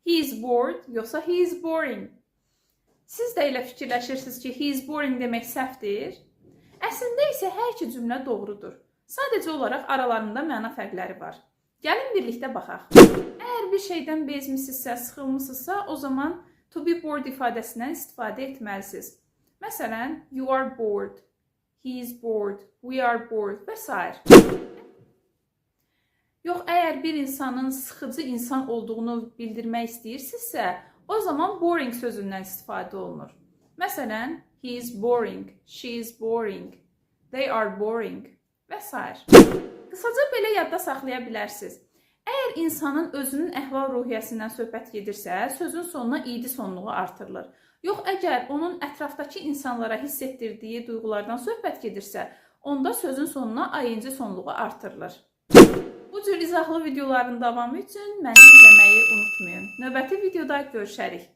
He is bored yoxsa he is boring? Siz də elə fikirləşirsiniz ki, he is boring demək səhvdir. Əslində isə hər iki cümlə doğrudur. Sadəcə olaraq aralarında məna fərqləri var. Gəlin birlikdə baxaq. Əgər bir şeydən bezmisinizsə, sıxılmısınızsa, o zaman to be bored ifadəsindən istifadə etməlisiniz. Məsələn, you are bored, he is bored, we are bored və s. Yox, əgər bir insanın sıxıcı insan olduğunu bildirmək istəyirsinizsə, o zaman boring sözündən istifadə olunur. Məsələn, he is boring, she is boring, they are boring və s. Qısaca belə yadda saxlaya bilərsiniz. Əgər insanın özünün əhval-ruhiyyəsindən söhbət gedirsə, sözün sonuna id sonluğu artırılır. Yox, əgər onun ətrafdakı insanlara hiss etdirdiyi duyğulardan söhbət gedirsə, onda sözün sonuna ing sonluğu artırılır. Bu cür izahlı videoların davamı üçün məni izləməyi unutmayın. Növbəti videoda görüşərik.